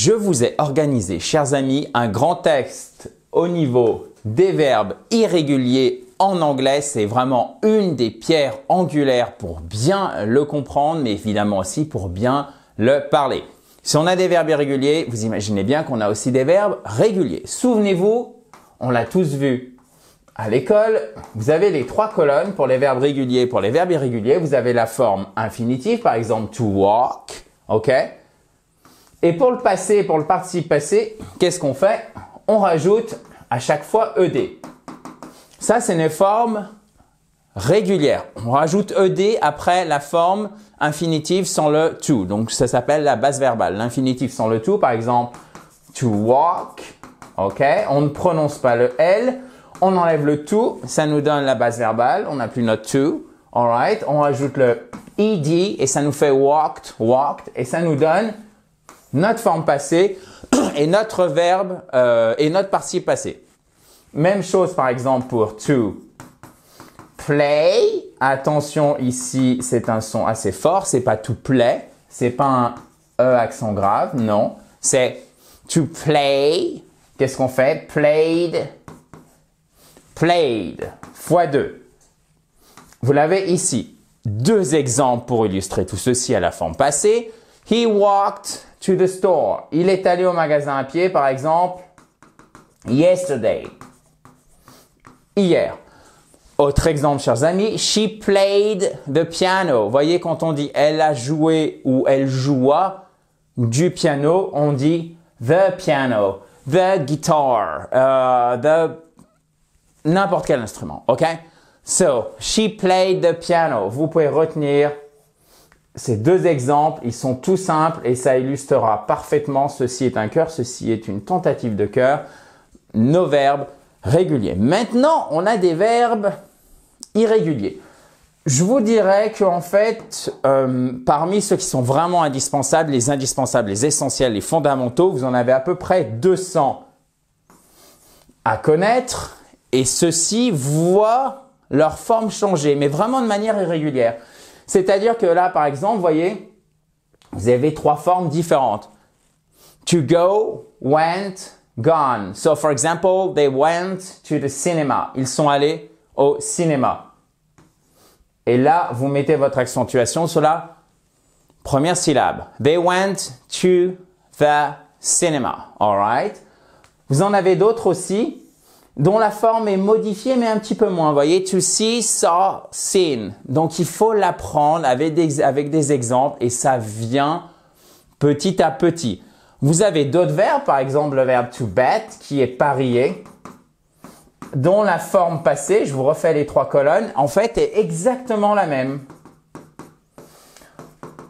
je vous ai organisé, chers amis, un grand texte au niveau des verbes irréguliers en anglais. C'est vraiment une des pierres angulaires pour bien le comprendre, mais évidemment aussi pour bien le parler. Si on a des verbes irréguliers, vous imaginez bien qu'on a aussi des verbes réguliers. Souvenez-vous, on l'a tous vu à l'école, vous avez les trois colonnes pour les verbes réguliers. Pour les verbes irréguliers, vous avez la forme infinitive, par exemple to walk, ok? Et pour le passé, pour le participe passé, qu'est-ce qu'on fait? On rajoute à chaque fois ed. Ça, c'est une forme régulière. On rajoute ed après la forme infinitive sans le to. Donc, ça s'appelle la base verbale. L'infinitive sans le to, par exemple, to walk, ok? On ne prononce pas le L. On enlève le to, ça nous donne la base verbale. On n'a plus notre to, alright? On rajoute le ed et ça nous fait walked, walked, et ça nous donne notre forme passée et notre verbe et notre participe passé. Même chose par exemple pour to play. Attention ici, c'est un son assez fort. C'est pas to play. C'est pas un E accent grave. Non. C'est to play. Qu'est-ce qu'on fait? Played. Played. Fois 2. Vous l'avez ici. Deux exemples pour illustrer tout ceci à la forme passée. He walked to the store. Il est allé au magasin à pied, par exemple, yesterday. Hier. Autre exemple, chers amis, she played the piano. Voyez, quand on dit elle a joué ou elle joua du piano, on dit the piano, the guitar, n'importe quel instrument, ok? So, she played the piano. Vous pouvez retenir ces deux exemples, ils sont tout simples et ça illustrera parfaitement ceci est un cœur, ceci est une tentative de cœur, nos verbes réguliers. Maintenant, on a des verbes irréguliers. Je vous dirais qu'en fait, parmi ceux qui sont vraiment indispensables, les essentiels, les fondamentaux, vous en avez à peu près 200 à connaître et ceux-ci voient leur forme changer, mais vraiment de manière irrégulière. C'est-à-dire que là, par exemple, vous voyez, vous avez trois formes différentes. To go, went, gone. So, for example, they went to the cinema. Ils sont allés au cinéma. Et là, vous mettez votre accentuation sur la première syllabe. They went to the cinema. All right? Vous en avez d'autres aussi dont la forme est modifiée, mais un petit peu moins. Vous voyez, to see, saw, seen. Donc, il faut l'apprendre avec des exemples et ça vient petit à petit. Vous avez d'autres verbes, par exemple le verbe to bet, qui est parier, dont la forme passée, je vous refais les trois colonnes, en fait, est exactement la même.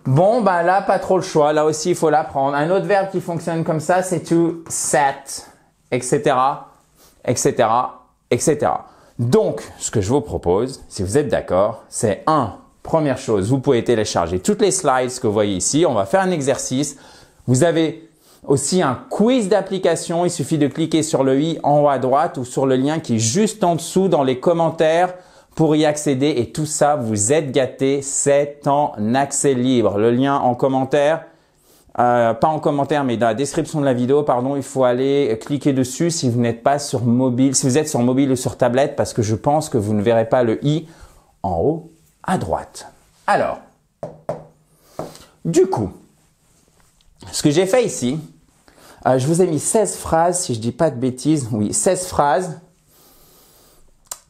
Bon, ben là, pas trop le choix. Là aussi, il faut l'apprendre. Un autre verbe qui fonctionne comme ça, c'est to set, etc., etc., etc. Donc, ce que je vous propose, si vous êtes d'accord, c'est première chose, vous pouvez télécharger toutes les slides que vous voyez ici. On va faire un exercice. Vous avez aussi un quiz d'application. Il suffit de cliquer sur le i en haut à droite ou sur le lien qui est juste en dessous dans les commentaires pour y accéder. Et tout ça, vous êtes gâtés. C'est en accès libre. Le lien en commentaire. Pas en commentaire, mais dans la description de la vidéo, pardon, il faut aller cliquer dessus si vous n'êtes pas sur mobile, si vous êtes sur mobile ou sur tablette, parce que je pense que vous ne verrez pas le i en haut à droite. Alors, du coup, ce que j'ai fait ici, je vous ai mis 16 phrases, si je dis pas de bêtises, oui, 16 phrases,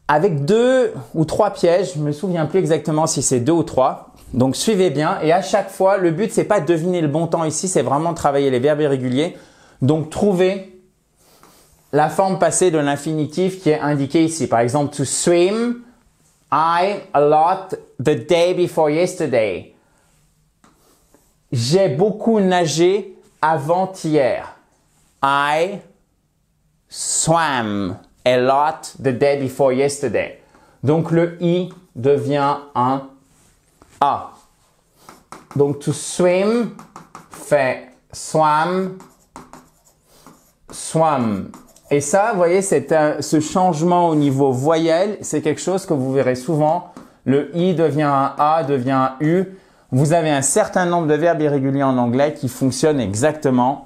avec 2 ou 3 pièges, je me souviens plus exactement si c'est 2 ou 3. Donc, suivez bien et à chaque fois, le but, c'est pas de deviner le bon temps ici, c'est vraiment de travailler les verbes irréguliers. Donc, trouvez la forme passée de l'infinitif qui est indiquée ici. Par exemple, to swim, I a lot the day before yesterday. J'ai beaucoup nagé avant-hier. I swam a lot the day before yesterday. Donc, le i devient un A. Donc, to swim fait swam, swam. Et ça, vous voyez, ce changement au niveau voyelle, c'est quelque chose que vous verrez souvent. Le i devient un A, devient un U. Vous avez un certain nombre de verbes irréguliers en anglais qui fonctionnent exactement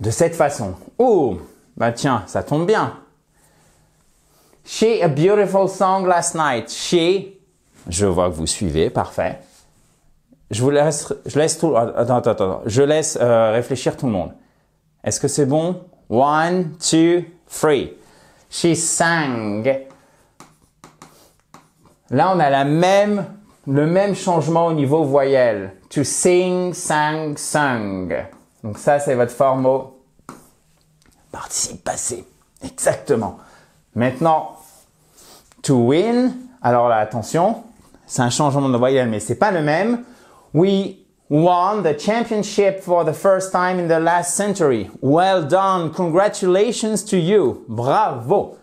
de cette façon. Oh, bah tiens, ça tombe bien. She a beautiful song last night. She, je vois que vous suivez, parfait. Je laisse réfléchir tout le monde. Est-ce que c'est bon? 1, 2, 3. She sang. Là, on a le même changement au niveau voyelle. To sing, sang, sung. Donc ça, c'est votre forme au participe passé. Exactement. Maintenant, to win. Alors là, attention, c'est un changement de voyelle, mais c'est pas le même. We won the championship for the first time in the last century. Well done. Congratulations to you. Bravo.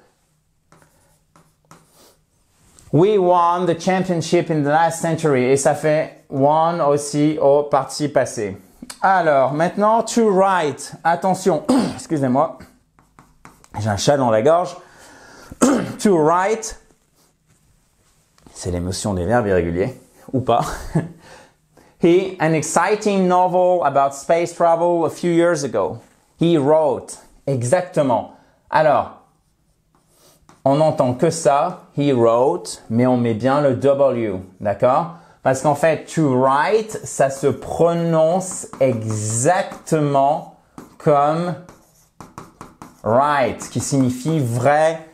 We won the championship in the last century. Et ça fait won aussi au participe passé. Alors, maintenant, to write. Attention. Excusez-moi. J'ai un chat dans la gorge. To write. C'est l'émotion des verbes irréguliers. Ou pas. An exciting novel about space travel a few years ago. He wrote. Exactement. Alors, on n'entend que ça. He wrote, mais on met bien le W. D'accord? Parce qu'en fait, to write, ça se prononce exactement comme right, qui signifie vrai,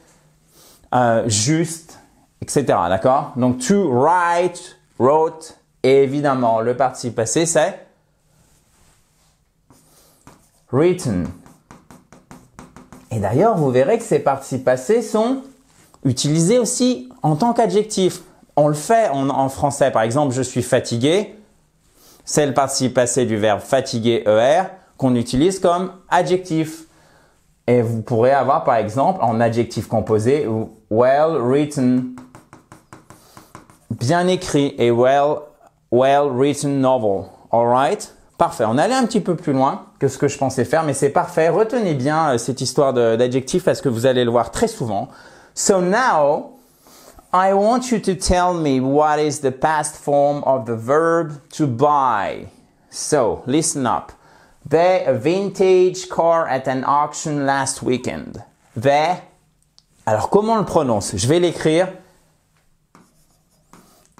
juste, etc. D'accord? Donc, to write, wrote, et évidemment, le participe passé, c'est written. Et d'ailleurs, vous verrez que ces participes passés sont utilisés aussi en tant qu'adjectif. On le fait en français. Par exemple, je suis fatigué. C'est le participe passé du verbe fatigué, ER, qu'on utilise comme adjectif. Et vous pourrez avoir, par exemple, en adjectif composé, well written, bien écrit, et well written novel. Alright? Parfait. On allait un petit peu plus loin que ce que je pensais faire, mais c'est parfait. Retenez bien cette histoire d'adjectif parce que vous allez le voir très souvent. So now, I want you to tell me what is the past form of the verb to buy. So, listen up. They a vintage car at an auction last weekend. They. Alors, comment on le prononce? Je vais l'écrire.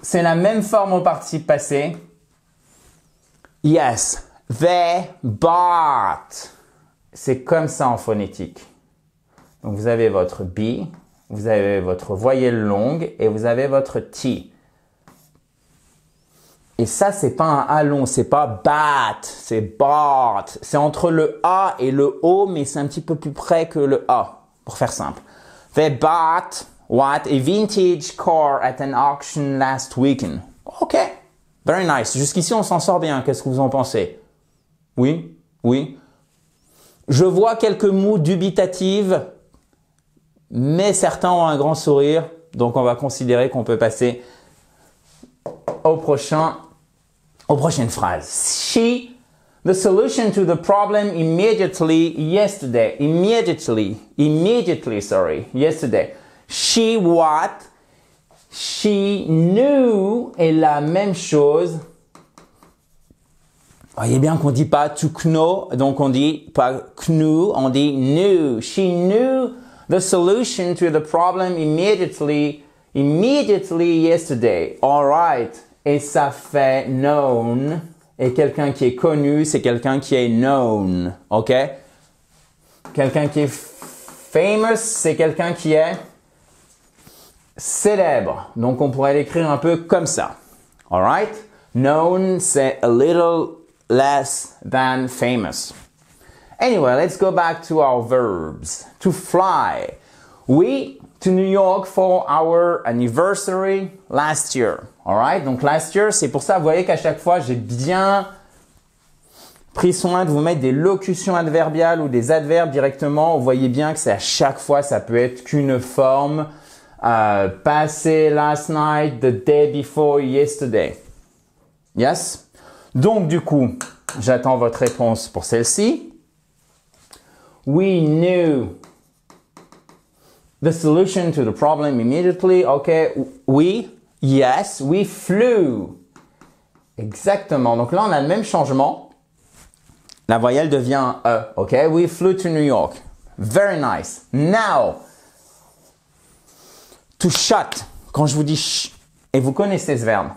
C'est la même forme au participe passé. Yes, they bought. C'est comme ça en phonétique. Donc, vous avez votre B, vous avez votre voyelle longue et vous avez votre T. Et ça, c'est pas un A long, c'est pas bat, c'est bought. C'est entre le A et le O, mais c'est un petit peu plus près que le A, pour faire simple. They bought, what? A vintage car at an auction last weekend. Ok, very nice. Jusqu'ici, on s'en sort bien. Qu'est-ce que vous en pensez? Oui, oui. Je vois quelques mots dubitatifs, mais certains ont un grand sourire. Donc, on va considérer qu'on peut passer aux prochaines phrases. She, the solution to the problem yesterday. She what? She knew est la même chose. Voyez bien qu'on dit pas to know, donc on dit pas knew, on dit knew. She knew the solution to the problem immediately yesterday. All right. Et ça fait known. Et quelqu'un qui est connu, c'est quelqu'un qui est known. OK? Quelqu'un qui est famous, c'est quelqu'un qui est célèbre. Donc, on pourrait l'écrire un peu comme ça. All right? Known, c'est a little less than famous. Anyway, let's go back to our verbs. To fly. We to New York for our anniversary last year. Alright? Donc last year, c'est pour ça, vous voyez qu'à chaque fois, j'ai bien pris soin de vous mettre des locutions adverbiales ou des adverbes directement. Vous voyez bien que c'est à chaque fois, ça peut être qu'une forme. Passé, last night, the day before, yesterday. Yes? Donc du coup, j'attends votre réponse pour celle-ci. We knew the solution to the problem immediately. Okay, we, yes, we flew. Exactement. Donc là, on a le même changement. La voyelle devient un E, ok? We flew to New York. Very nice. Now, to shut. Quand je vous dis sh, et vous connaissez ce verbe.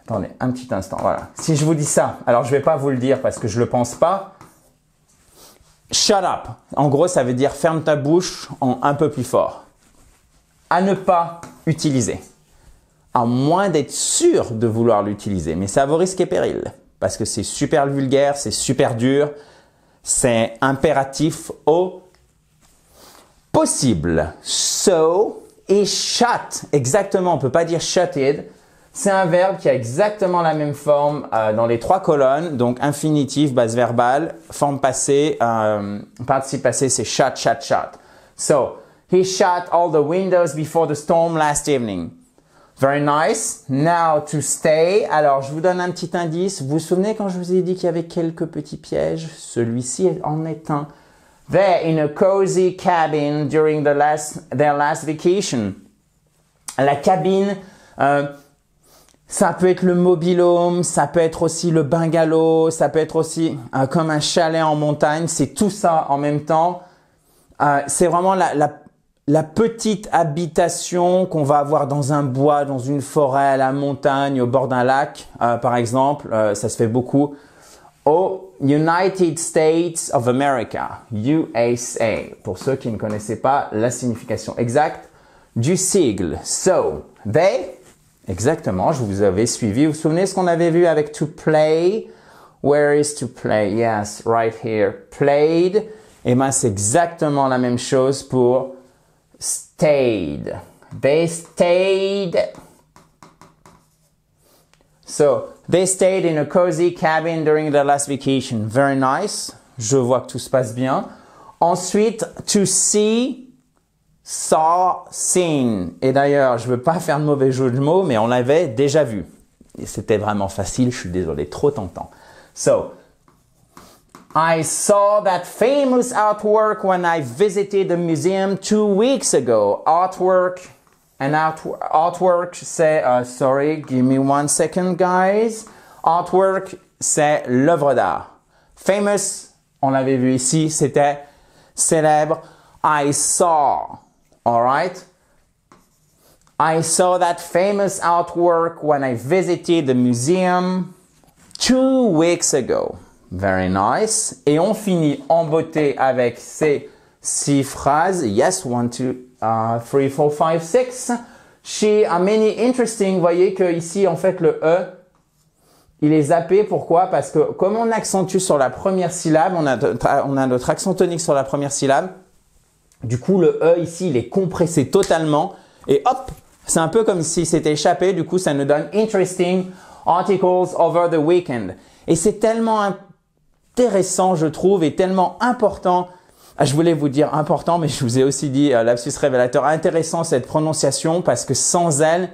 Attendez, un petit instant, voilà. Si je vous dis ça, alors je vais pas vous le dire parce que je le pense pas. Shut up. En gros, ça veut dire ferme ta bouche en un peu plus fort. À ne pas utiliser. À moins d'être sûr de vouloir l'utiliser. Mais ça a vos risques et périls. Parce que c'est super vulgaire, c'est super dur. C'est impératif au possible. So et shut. Exactement, on peut pas dire shutted. C'est un verbe qui a exactement la même forme dans les trois colonnes. Donc, infinitif, base verbale, forme passée, participe passé, c'est shut, shut, shut. So, he shut all the windows before the storm last evening. Very nice. Now to stay. Alors, je vous donne un petit indice. Vous vous souvenez quand je vous ai dit qu'il y avait quelques petits pièges? Celui-ci en est un. They're in a cozy cabin during their last vacation. La cabine, ça peut être le mobil-home, ça peut être aussi le bungalow, ça peut être aussi comme un chalet en montagne. C'est tout ça en même temps. C'est vraiment la petite habitation qu'on va avoir dans un bois, dans une forêt, à la montagne, au bord d'un lac, par exemple. Ça se fait beaucoup. Au United States of America, USA, pour ceux qui ne connaissaient pas la signification exacte du sigle. So, they, exactement, je vous avais suivi. Vous vous souvenez ce qu'on avait vu avec to play? Where is to play? Yes, right here. Played. Et ben, c'est exactement la même chose pour stayed. They stayed. So, they stayed in a cozy cabin during their last vacation. Very nice. Je vois que tout se passe bien. Ensuite, to see, saw, seen. Et d'ailleurs, je veux pas faire de mauvais jeu de mots, mais on l'avait déjà vu. Et c'était vraiment facile, je suis désolé, trop tentant. So, I saw that famous artwork when I visited the museum 2 weeks ago. Artwork. And artwork, c'est, sorry, give me 1 second, guys. Artwork, c'est l'œuvre d'art. Famous, on l'avait vu ici, c'était célèbre. I saw, alright? I saw that famous artwork when I visited the museum 2 weeks ago. Very nice. Et on finit en beauté avec ces 6 phrases. Yes, 1, 2, 3, 4, 5, 6. She a many interesting. Vous voyez que ici, en fait, le E, il est zappé. Pourquoi? Parce que comme on accentue sur la première syllabe, on a notre accent tonique sur la première syllabe. Du coup, le E ici, il est compressé totalement. Et hop, c'est un peu comme s'il s'était échappé. Du coup, ça nous donne interesting articles over the weekend. Et c'est tellement intéressant, je trouve, et tellement important. Je voulais vous dire important, mais je vous ai aussi dit, lapsus révélateur, intéressant cette prononciation parce que sans elle,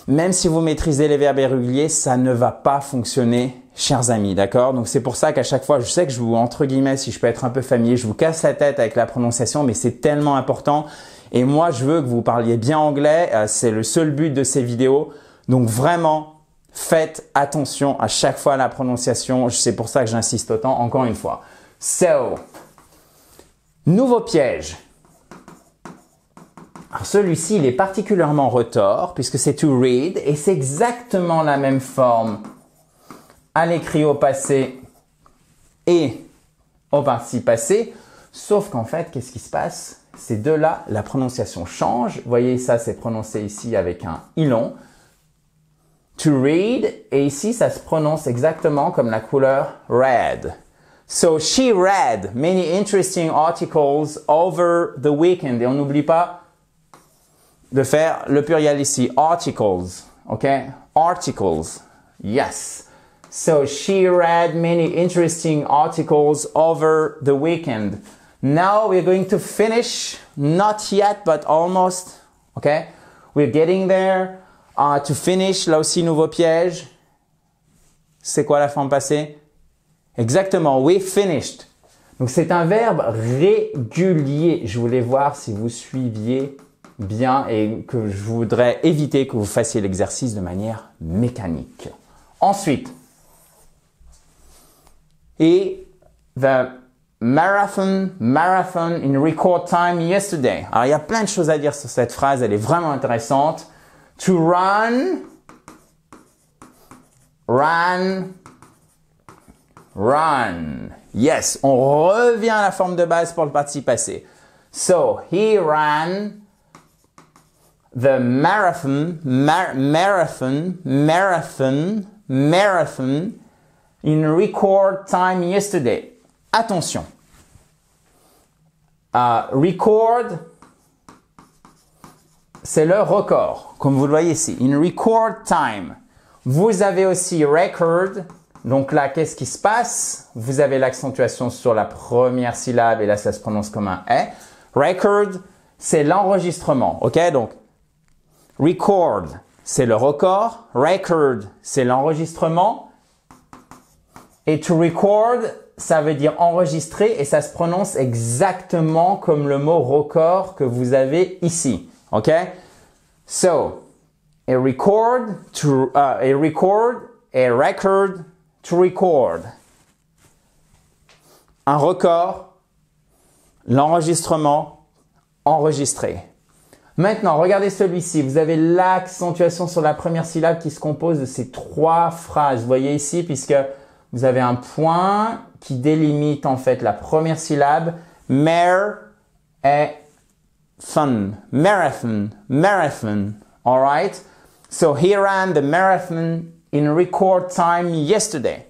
même si vous maîtrisez les verbes irréguliers, ça ne va pas fonctionner, chers amis, d'accord? Donc c'est pour ça qu'à chaque fois, je sais que je vous, entre guillemets, si je peux être un peu familier, je vous casse la tête avec la prononciation, mais c'est tellement important. Et moi, je veux que vous parliez bien anglais, c'est le seul but de ces vidéos. Donc vraiment, faites attention à chaque fois à la prononciation. C'est pour ça que j'insiste autant, encore une fois. So, nouveau piège. Alors celui-ci, il est particulièrement retors puisque c'est to read et c'est exactement la même forme à l'écrit au passé et au participe passé, sauf qu'en fait, qu'est-ce qui se passe? Ces deux-là, la prononciation change. Vous voyez, ça, c'est prononcé ici avec un i long. To read, et ici, ça se prononce exactement comme la couleur red. So, she read many interesting articles over the weekend. Et on n'oublie pas de faire le pluriel ici. Articles. OK? Articles. Yes. So, she read many interesting articles over the weekend. Now, we're going to finish. Not yet, but almost. OK? We're getting there. To finish, là aussi, nouveau piège. C'est quoi la forme passée? Exactement, we finished. Donc, c'est un verbe régulier. Je voulais voir si vous suiviez bien et que je voudrais éviter que vous fassiez l'exercice de manière mécanique. Ensuite, Et the marathon in record time yesterday. Alors, il y a plein de choses à dire sur cette phrase. Elle est vraiment intéressante. To run. Yes, on revient à la forme de base pour le participe passé. So, he ran the marathon in record time yesterday. Attention. Record, c'est le record, comme vous le voyez ici. In record time. Vous avez aussi record. Donc là, qu'est-ce qui se passe? Vous avez l'accentuation sur la première syllabe et là, ça se prononce comme un « est ». Record, c'est l'enregistrement. OK? Donc, record, c'est le record. Record, c'est l'enregistrement. Et to record, ça veut dire enregistrer et ça se prononce exactement comme le mot record que vous avez ici. OK? So, a record, a record, a record, to record. Un record, l'enregistrement, enregistré. Maintenant, regardez celui-ci. Vous avez l'accentuation sur la première syllabe qui se compose de ces trois phrases. Vous voyez ici, puisque vous avez un point qui délimite en fait la première syllabe. Mare et fun. Marathon. Marathon. All right? So, he ran the marathon in record time yesterday.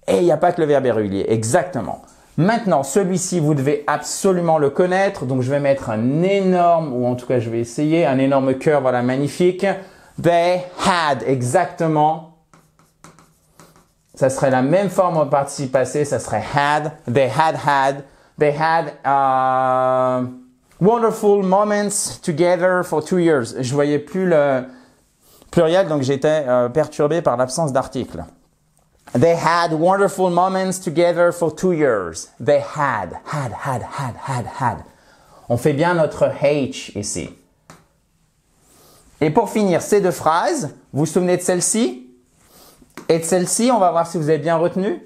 Et il n'y a pas que le verbe irrégulier. Exactement. Maintenant, celui-ci, vous devez absolument le connaître. Donc, je vais mettre un énorme, ou en tout cas, je vais essayer, un énorme cœur, voilà, magnifique. They had, exactement. Ça serait la même forme au participe passé. Ça serait had. They had. They had wonderful moments together for 2 years. Je voyais plus le pluriel, donc j'étais perturbé par l'absence d'article. They had wonderful moments together for 2 years. They had. On fait bien notre H ici. Et pour finir ces deux phrases, vous vous souvenez de celle-ci? Et de celle-ci, on va voir si vous avez bien retenu.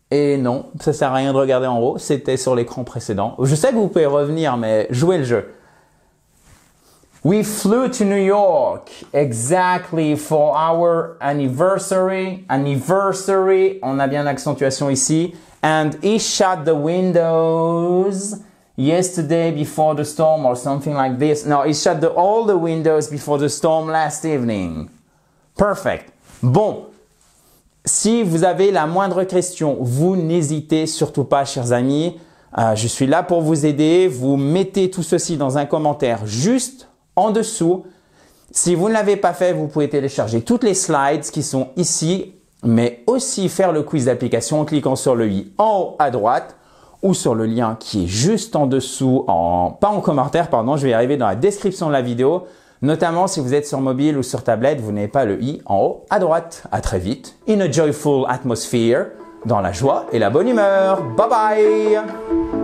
Et non, ça sert à rien de regarder en haut. C'était sur l'écran précédent. Je sais que vous pouvez revenir, mais jouez le jeu. We flew to New York exactly for our anniversary. Anniversary, on a bien l'accentuation ici. And he shut the windows yesterday before the storm or something like this. No, he shut all the windows before the storm last evening. Perfect. Bon, si vous avez la moindre question, vous n'hésitez surtout pas, chers amis. Je suis là pour vous aider. Vous mettez tout ceci dans un commentaire juste en dessous. Si vous ne l'avez pas fait, vous pouvez télécharger toutes les slides qui sont ici, mais aussi faire le quiz d'application en cliquant sur le i en haut à droite ou sur le lien qui est juste en dessous, pas en commentaire, pardon, je vais y arriver dans la description de la vidéo. Notamment si vous êtes sur mobile ou sur tablette, vous n'avez pas le i en haut à droite. À très vite. In a joyful atmosphere, dans la joie et la bonne humeur. Bye bye!